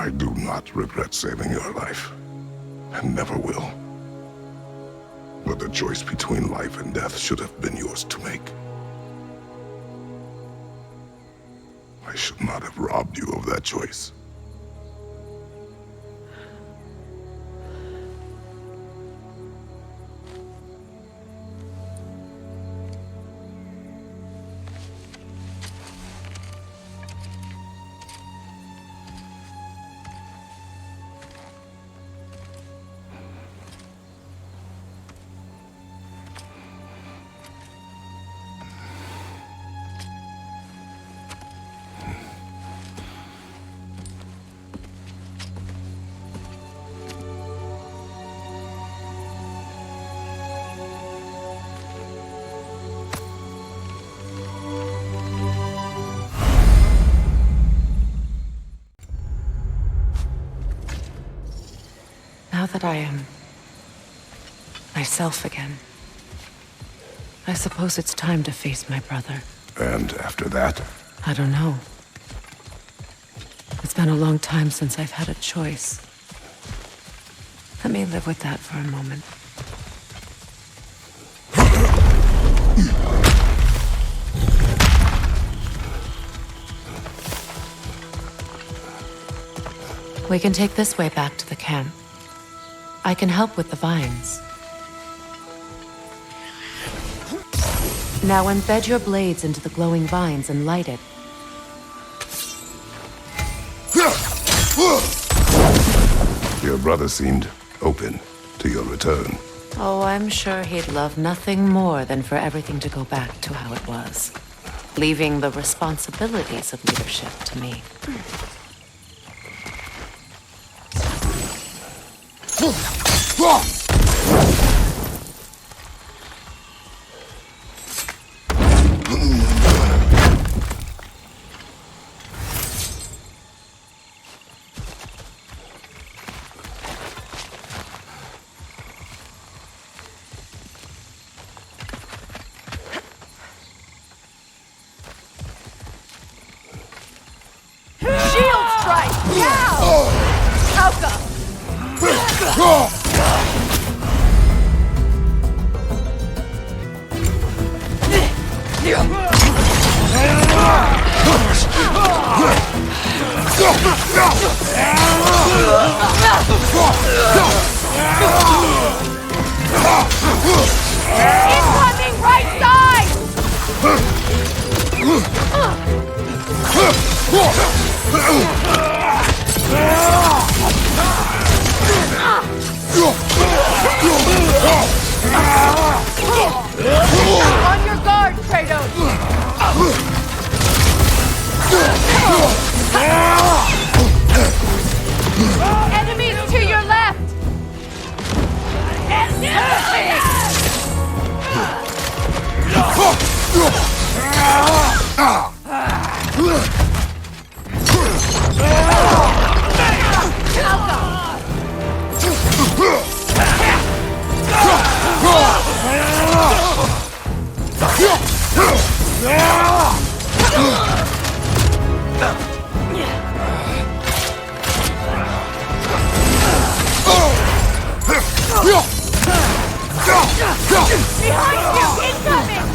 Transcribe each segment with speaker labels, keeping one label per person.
Speaker 1: I do not regret saving your life, and never will. But the choice between life and death should have been yours to make. I should not have robbed you of that choice.
Speaker 2: Now that I am myself again, I suppose it's time to face my brother.
Speaker 1: And after that?
Speaker 2: I don't know. It's been a long time since I've had a choice. Let me live with that for a moment. We can take this way back to the camp. I can help with the vines. Now embed your blades into the glowing vines and light it.
Speaker 1: Your brother seemed open to your return.
Speaker 2: Oh, I'm sure he'd love nothing more than for everything to go back to how it was, leaving the responsibilities of leadership to me.
Speaker 3: Incoming right side! On your guard, Kratos! Enemies to your left! Behind you! Incoming!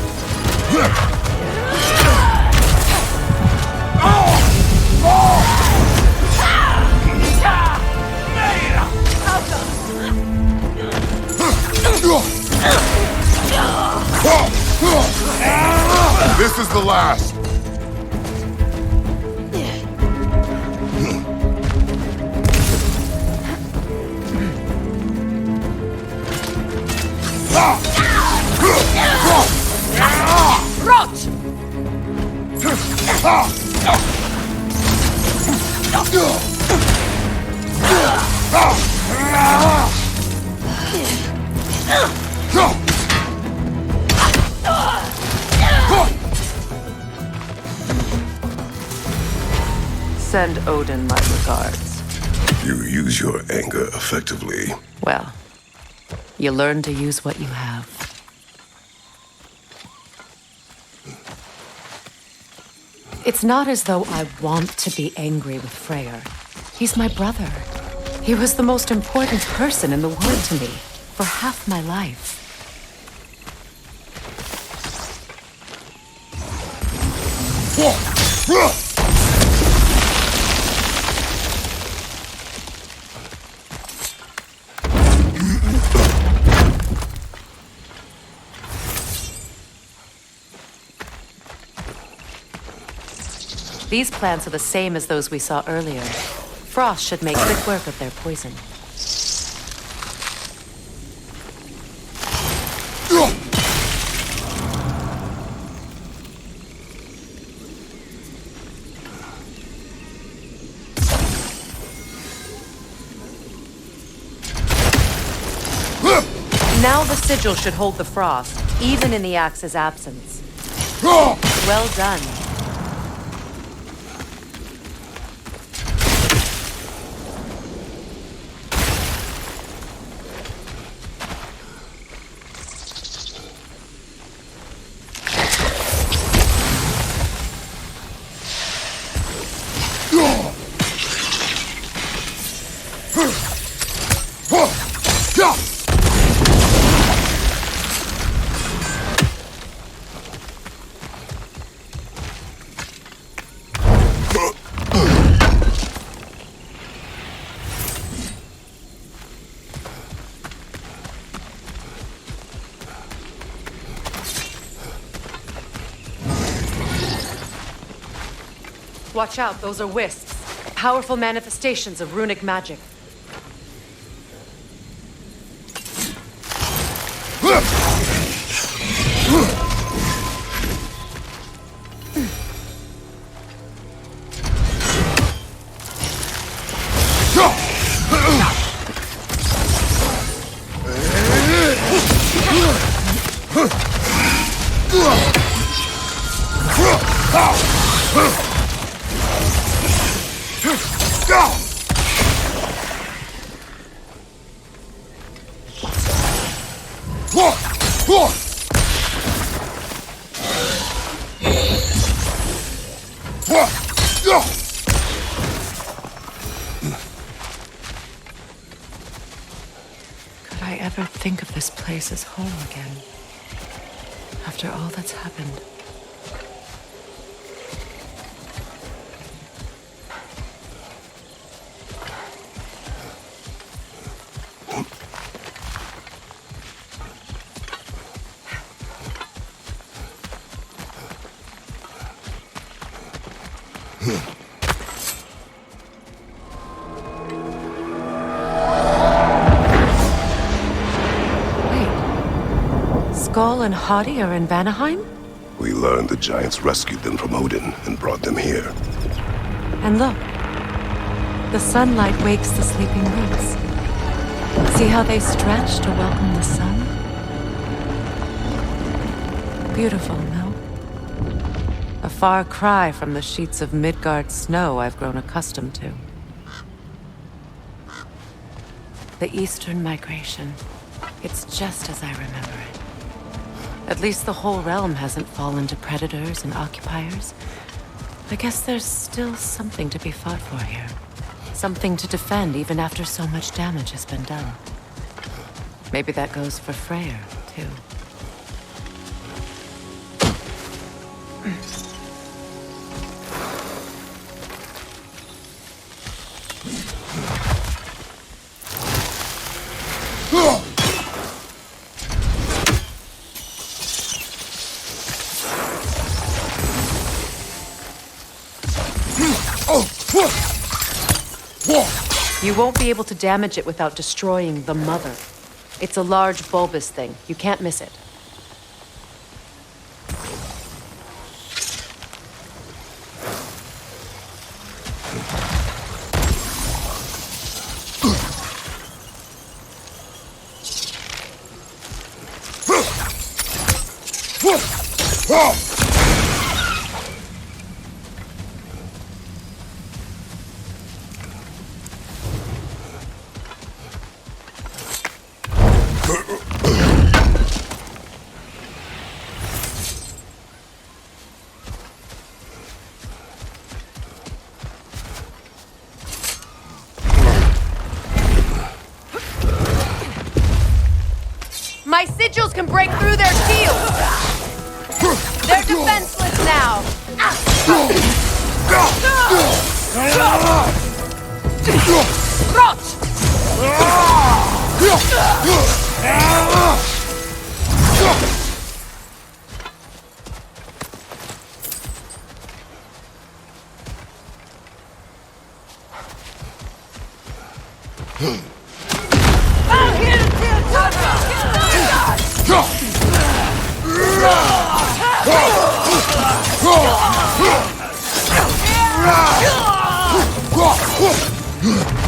Speaker 1: This is the last.
Speaker 3: Rot!
Speaker 2: Send Odin my regards.
Speaker 1: You use your anger effectively.
Speaker 2: Well, you learn to use what you have. It's not as though I want to be angry with Freyr. He's my brother. He was the most important person in the world to me for half my life. These plants are the same as those we saw earlier. Frost should make quick work of their poison. Now the sigil should hold the frost, even in the axe's absence. Well done. Watch out, those are wisps. Powerful manifestations of runic magic. Could I ever think of this place as home again? After all that's happened. Skoll and Hati are in Vanaheim?
Speaker 1: We learned the giants rescued them from Odin and brought them here.
Speaker 2: And look, the sunlight wakes the sleeping roots. See how they stretch to welcome the sun? Beautiful, no? A far cry from the sheets of Midgard snow I've grown accustomed to. The Eastern Migration. It's just as I remember it. At least the whole realm hasn't fallen to predators and occupiers. I guess there's still something to be fought for here. Something to defend even after so much damage has been done. Maybe that goes for Freyr, too. You won't be able to damage it without destroying the mother. It's a large bulbous thing. You can't miss it.
Speaker 3: My sigils can break through their shields! They're defenseless now! Rot!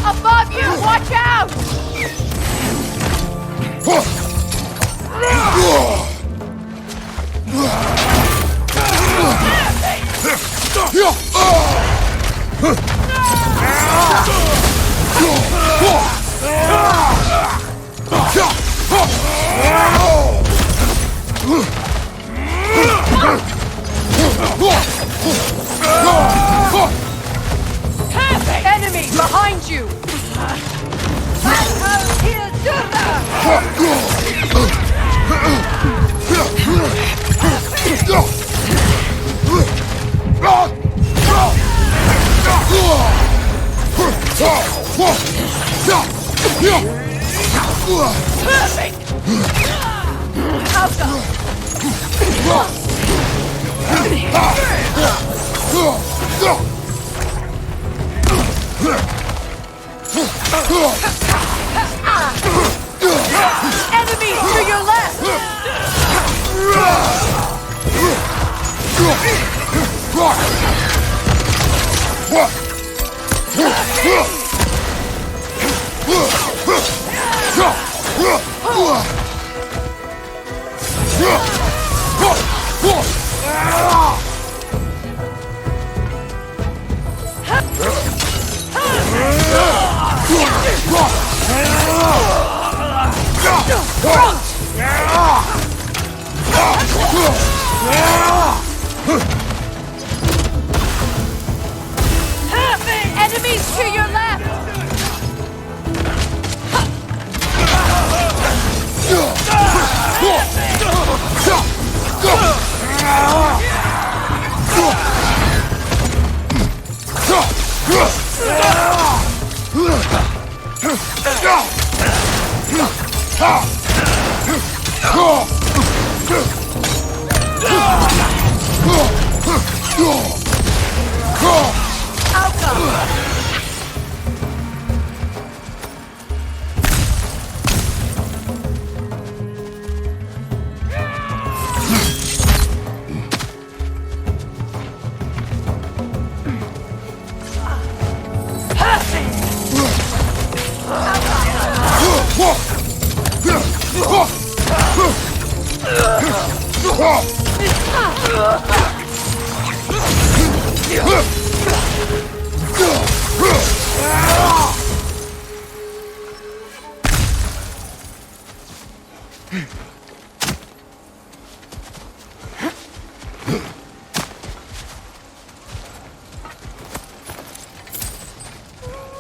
Speaker 3: Above you! Watch out! Enemy behind you! Enemy to your left! Enemies to your left!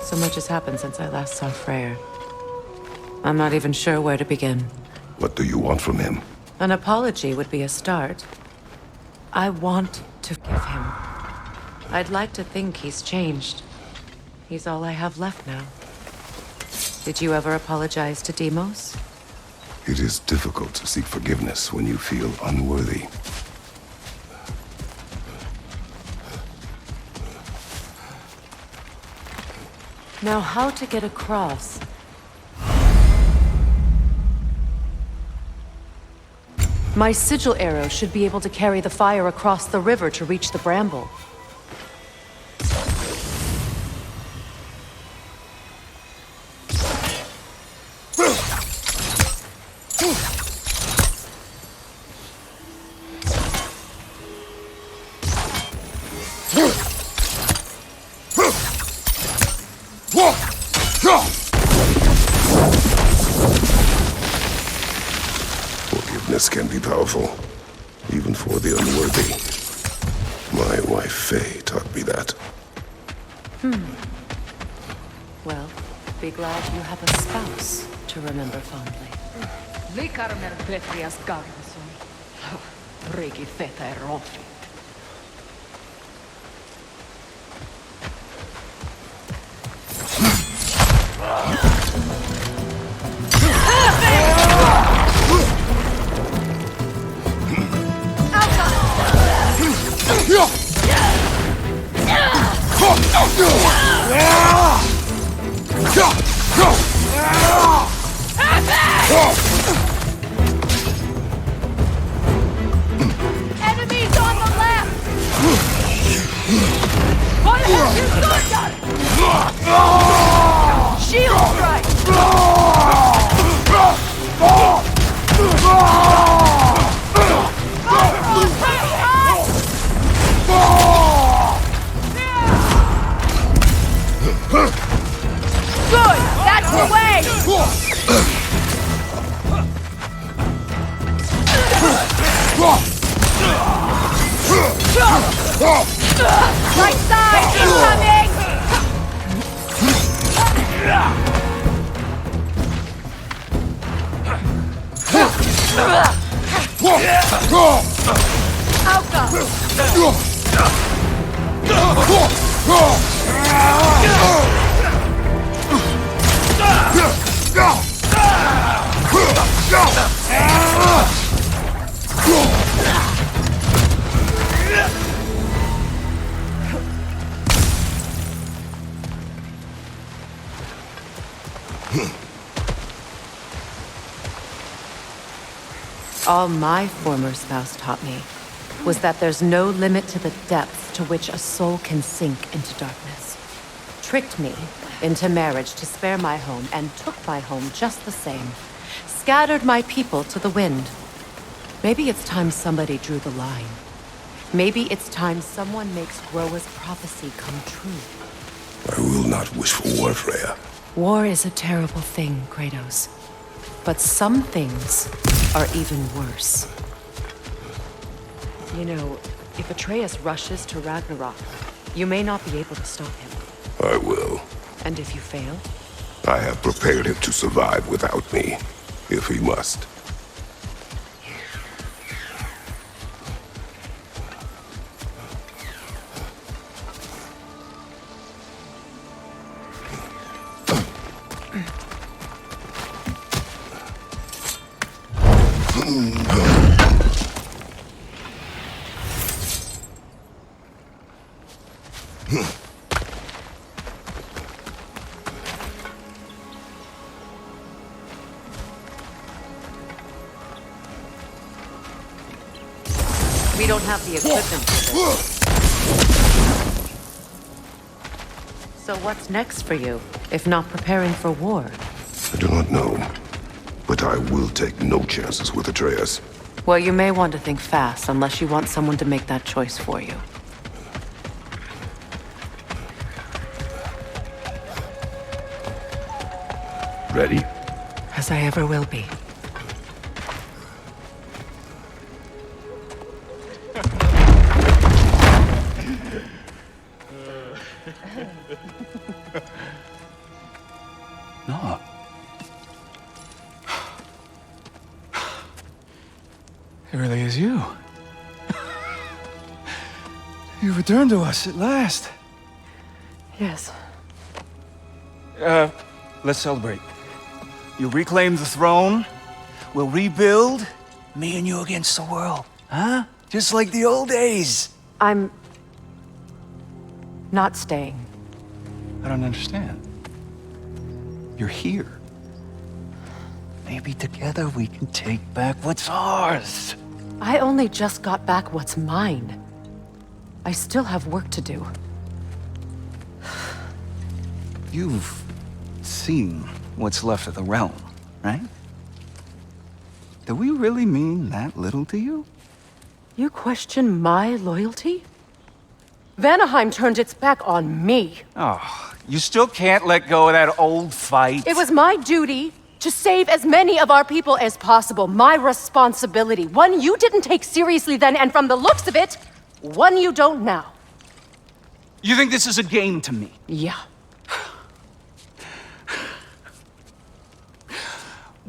Speaker 2: So much has happened since I last saw Freyr. I'm not even sure where to begin.
Speaker 1: What do you want from him?
Speaker 2: An apology would be a start. I want to forgive him. I'd like to think he's changed. He's all I have left now. Did you ever apologize to Deimos?
Speaker 1: It is difficult to seek forgiveness when you feel unworthy.
Speaker 2: Now, how to get across? My sigil arrow should be able to carry the fire across the river to reach the bramble.
Speaker 1: Forgiveness can be powerful, even for the unworthy. My wife, Faye, taught me that.
Speaker 2: Well, be glad you have a spouse to remember fondly.
Speaker 4: Vikarmer Petrias Garvison. Riki Feta Rofi.
Speaker 3: Enemies on the left! Fire his gun! Shield strike! Good! That's the way! Right side! Incoming!
Speaker 2: All my former spouse taught me was that there's no limit to the depths to which a soul can sink into darkness. Tricked me into marriage to spare my home and took my home just the same. Scattered my people to the wind. Maybe it's time somebody drew the line. Maybe it's time someone makes Groa's prophecy come true.
Speaker 1: I will not wish for war, Freyr.
Speaker 2: War is a terrible thing, Kratos. But some things are even worse. You know, if Atreus rushes to Ragnarok, you may not be able to stop him.
Speaker 1: I will.
Speaker 2: And if you fail?
Speaker 1: I have prepared him to survive without me, if he must.
Speaker 2: We don't have the equipment for this. So what's next for you, if not preparing for war?
Speaker 1: I do not know, but I will take no chances with Atreus.
Speaker 2: Well, you may want to think fast, unless you want someone to make that choice for you.
Speaker 1: Ready?
Speaker 2: As I ever will be.
Speaker 5: No. It really is you. You returned to us at last.
Speaker 2: Yes.
Speaker 5: Let's celebrate. You reclaim the throne. We'll rebuild. Me and you against the world. Huh? Just like the old days.
Speaker 2: I'm not staying.
Speaker 5: I don't understand. You're here. Maybe together we can take back what's ours.
Speaker 2: I only just got back what's mine. I still have work to do.
Speaker 5: You've seen what's left of the realm, right? Do we really mean that little to you?
Speaker 2: You question my loyalty? Vanaheim turned its back on me.
Speaker 5: Oh, you still can't let go of that old fight?
Speaker 2: It was my duty to save as many of our people as possible. My responsibility. One you didn't take seriously then, and from the looks of it, one you don't now.
Speaker 5: You think this is a game to me?
Speaker 2: Yeah.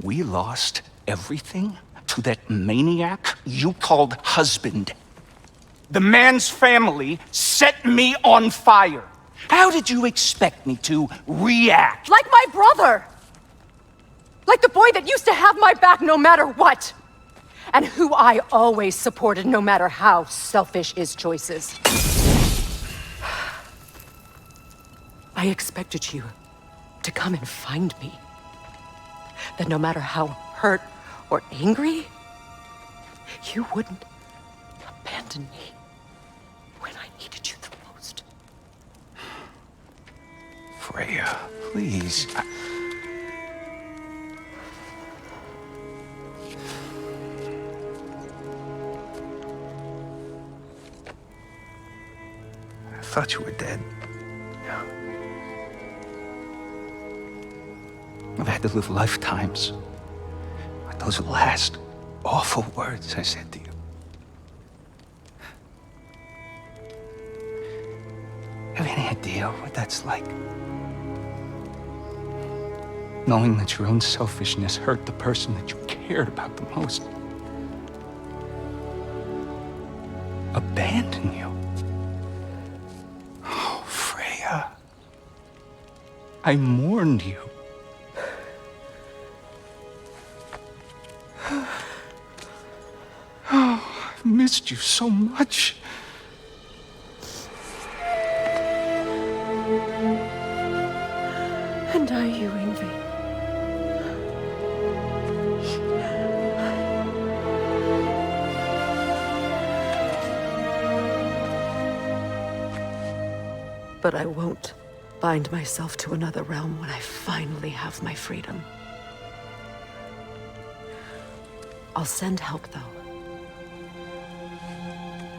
Speaker 5: We lost everything to that maniac you called husband. The man's family set me on fire. How did you expect me to react?
Speaker 3: Like my brother! Like the boy that used to have my back no matter what! And who I always supported no matter how selfish his choices. I expected you to come and find me. That no matter how hurt or angry, you wouldn't abandon me when I needed you the most.
Speaker 5: Freyr, please. I thought you were dead. I've had to live lifetimes with those last awful words I said to you. Have any idea what that's like? Knowing that your own selfishness hurt the person that you cared about the most. Abandon you. Oh, Freyr. I mourned you. Oh, I've missed you so much.
Speaker 3: And are you, Ingvi? But I won't bind myself to another realm when I finally have my freedom. I'll send help, though.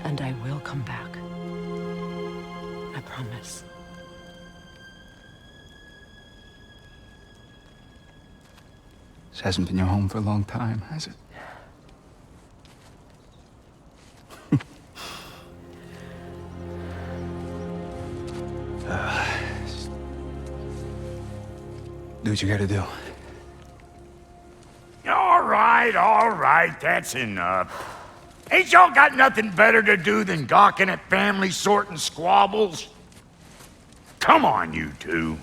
Speaker 3: And I will come back. I promise.
Speaker 5: This hasn't been your home for a long time, has it? Do what you gotta do.
Speaker 6: All right, that's enough. Ain't y'all got nothing better to do than gawking at family sorting squabbles? Come on, you two.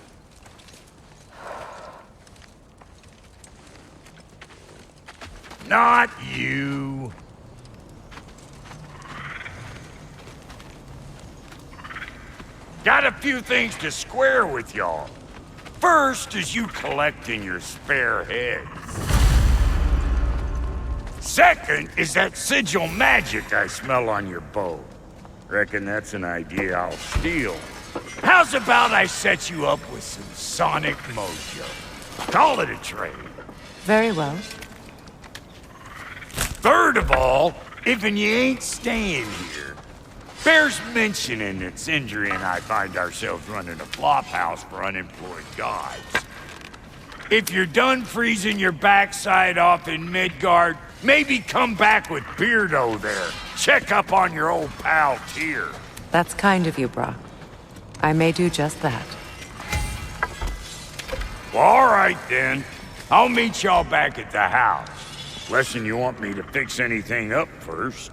Speaker 6: Not you. Got a few things to square with y'all. First is you collecting your spare heads. Second is that sigil magic I smell on your bow. Reckon that's an idea I'll steal. How's about I set you up with some sonic mojo? Call it a trade.
Speaker 2: Very well.
Speaker 6: Third of all, if you ain't staying here, bears mentioning that Sindri and I find ourselves running a flop house for unemployed gods. If you're done freezing your backside off in Midgard, maybe come back with Beardo there. Check up on your old pal Tyr.
Speaker 2: That's kind of you, Brock. I may do just that.
Speaker 6: Well, all right then. I'll meet y'all back at the house. Unless you want me to fix anything up first.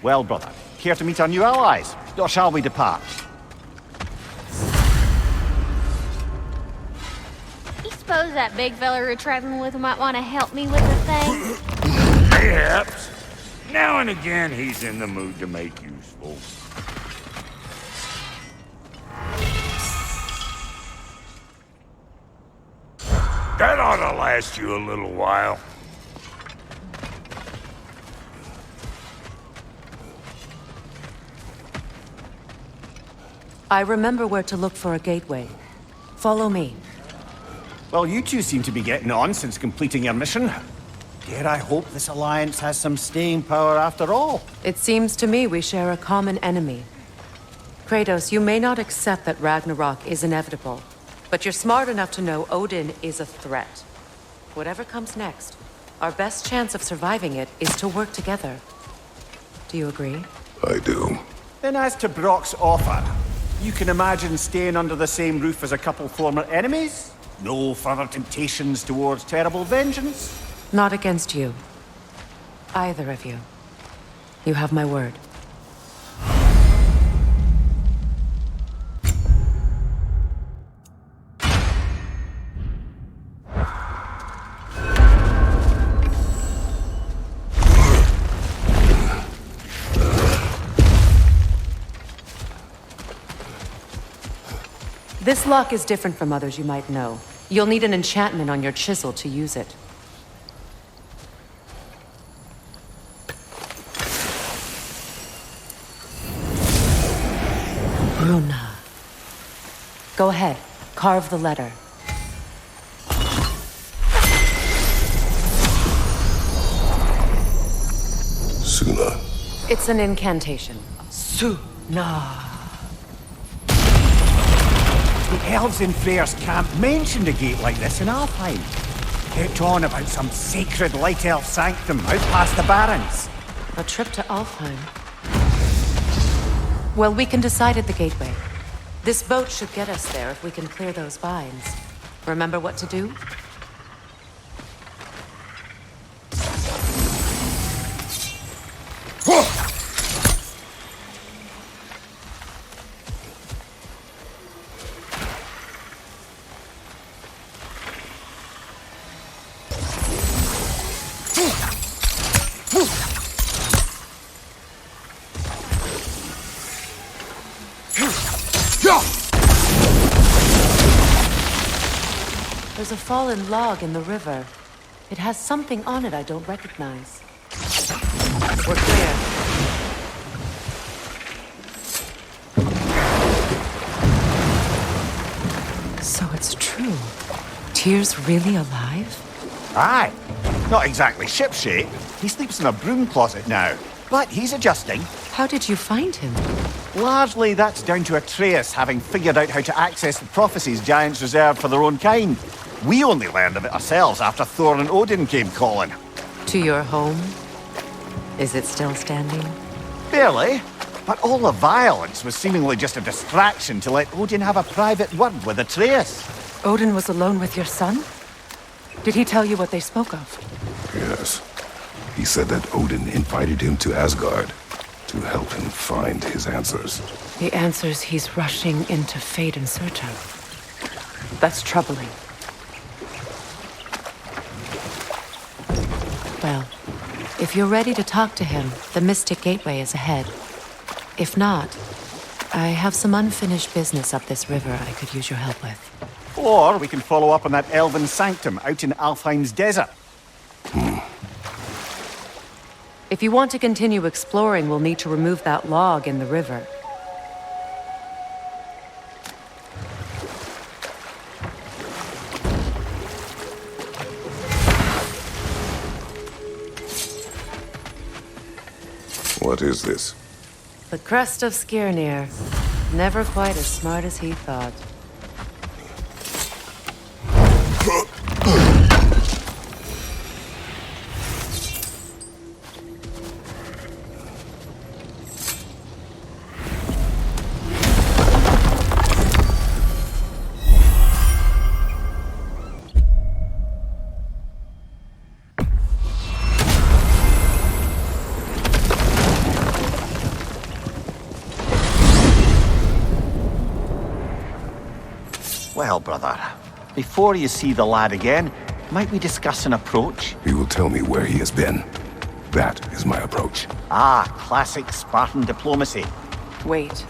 Speaker 7: Well, brother, care to meet our new allies? Or shall we depart?
Speaker 8: You suppose that big fella we're traveling with might want to help me with the thing?
Speaker 6: Perhaps. Now and again, he's in the mood to make useful. That ought to last you a little while.
Speaker 2: I remember where to look for a gateway. Follow me.
Speaker 7: Well, you two seem to be getting on since completing your mission. Dare I hope this alliance has some staying power after all?
Speaker 2: It seems to me we share a common enemy. Kratos, you may not accept that Ragnarok is inevitable, but you're smart enough to know Odin is a threat. Whatever comes next, our best chance of surviving it is to work together. Do you agree?
Speaker 1: I do.
Speaker 7: Then as to Brock's offer, you can imagine staying under the same roof as a couple former enemies? No further temptations towards terrible vengeance?
Speaker 2: Not against you. Either of you. You have my word. This lock is different from others you might know. You'll need an enchantment on your chisel to use it. Bruna. Go ahead. Carve the letter.
Speaker 1: Suna.
Speaker 2: It's an incantation. Suna.
Speaker 7: The elves in Freyr's camp mentioned a gate like this in Alfheim. Kept on about some sacred light elf sanctum out past the barrens.
Speaker 2: A trip to Alfheim. Well, we can decide at the gateway. This boat should get us there if we can clear those vines. Remember what to do? There's a fallen log in the river. It has something on it I don't recognize. We're clear. So it's true. Tyr's really alive?
Speaker 7: Aye. Not exactly shipshape. He sleeps in a broom closet now. But he's adjusting.
Speaker 2: How did you find him?
Speaker 7: Largely that's down to Atreus having figured out how to access the prophecies giants reserved for their own kind. We only learned of it ourselves after Thor and Odin came calling.
Speaker 2: To your home? Is it still standing?
Speaker 7: Barely. But all the violence was seemingly just a distraction to let Odin have a private word with Atreus.
Speaker 2: Odin was alone with your son? Did he tell you what they spoke of?
Speaker 1: Yes. He said that Odin invited him to Asgard to help him find his answers.
Speaker 2: The answers he's rushing into fate in search of. That's troubling. Well, if you're ready to talk to him, the Mystic Gateway is ahead. If not, I have some unfinished business up this river I could use your help with.
Speaker 7: Or we can follow up on that elven sanctum out in Alfheim's desert.
Speaker 2: If you want to continue exploring, we'll need to remove that log in the river.
Speaker 1: What is this?
Speaker 2: The crest of Skirnir. Never quite as smart as he thought.
Speaker 7: Well, brother, before you see the lad again, might we discuss an approach?
Speaker 1: He will tell me where he has been. That is my approach.
Speaker 7: Ah, classic Spartan diplomacy.
Speaker 2: Wait.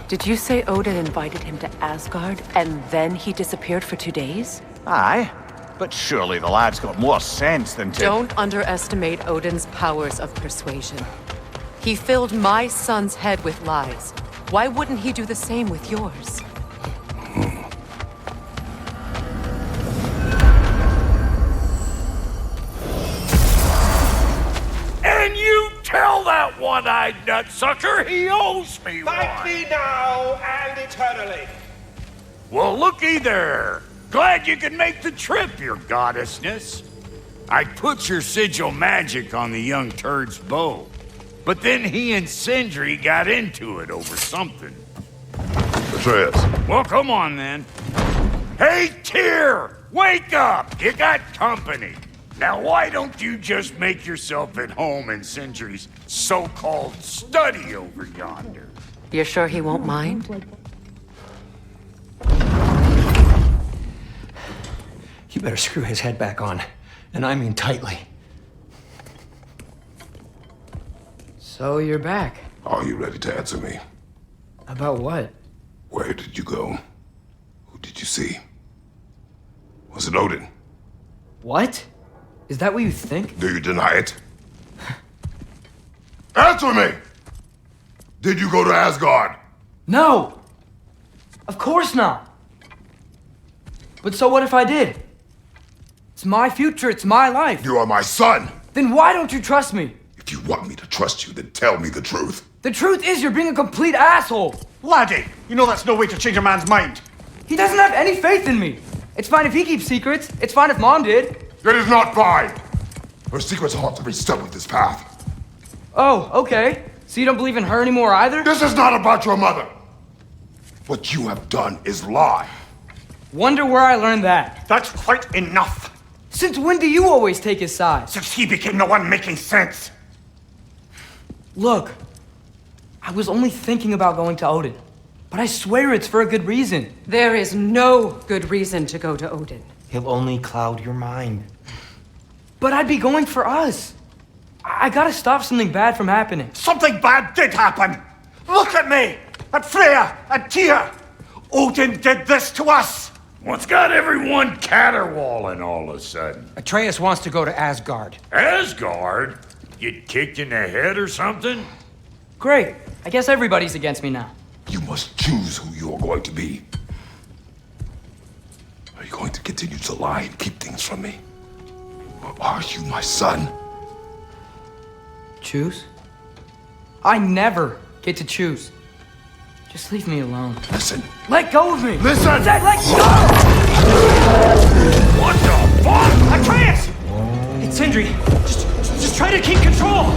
Speaker 2: Did you say Odin invited him to Asgard, and then he disappeared for 2 days?
Speaker 7: Aye, but surely the lad's got more sense than to...
Speaker 2: Don't underestimate Odin's powers of persuasion. He filled my son's head with lies. Why wouldn't he do the same with yours?
Speaker 6: And you tell that one-eyed nutsucker he owes me one.
Speaker 9: Thank me now and eternally.
Speaker 6: Well, looky there. Glad you could make the trip, your goddessness. I put your sigil magic on the young turd's bow, but then he and Sindri got into it over something.
Speaker 1: Atreus.
Speaker 6: Well, come on then. Hey, Tyr! Wake up! You got company. Now why don't you just make yourself at home in Sindri's so-called study over yonder?
Speaker 2: You're sure he won't mind?
Speaker 10: You better screw his head back on, and I mean tightly.
Speaker 11: So you're back.
Speaker 1: Are you ready to answer me?
Speaker 11: About what?
Speaker 1: Where did you go? Who did you see? Was it Odin?
Speaker 11: What? Is that what you think?
Speaker 1: Do you deny it? Answer me! Did you go to Asgard?
Speaker 11: No! Of course not! But so what if I did? It's my future, it's my life.
Speaker 1: You are my son!
Speaker 11: Then why don't you trust me?
Speaker 1: If you want me to trust you, then tell me the truth.
Speaker 11: The truth is you're being a complete asshole!
Speaker 7: Laddie, you know that's no way to change a man's mind.
Speaker 11: He doesn't have any faith in me! It's fine if he keeps secrets, it's fine if Mom did.
Speaker 1: It is not fine! Her secrets haunt every step of this path.
Speaker 11: Oh, okay. So you don't believe in her anymore either?
Speaker 1: This is not about your mother! What you have done is lie.
Speaker 11: Wonder where I learned that.
Speaker 7: That's quite enough.
Speaker 11: Since when do you always take his side?
Speaker 7: Since he became the one making sense.
Speaker 11: Look, I was only thinking about going to Odin, but I swear it's for a good reason.
Speaker 3: There is no good reason to go to Odin.
Speaker 10: He'll only cloud your mind.
Speaker 11: But I'd be going for us. I gotta stop something bad from happening.
Speaker 7: Something bad did happen. Look at me, at Freyr, at Tyr. Odin did this to us.
Speaker 6: What's got everyone caterwauling all of a sudden?
Speaker 10: Atreus wants to go to Asgard.
Speaker 6: Asgard? Get kicked in the head or something?
Speaker 11: Great. I guess everybody's against me now.
Speaker 1: You must choose who you are going to be. Are you going to continue to lie and keep things from me? Or are you my son?
Speaker 11: Choose? I never get to choose. Just leave me alone.
Speaker 1: Listen.
Speaker 11: Let go of me!
Speaker 1: Listen!
Speaker 11: Let go!
Speaker 6: What the fuck?
Speaker 10: Atreus! It's Sindri. Just try to keep control.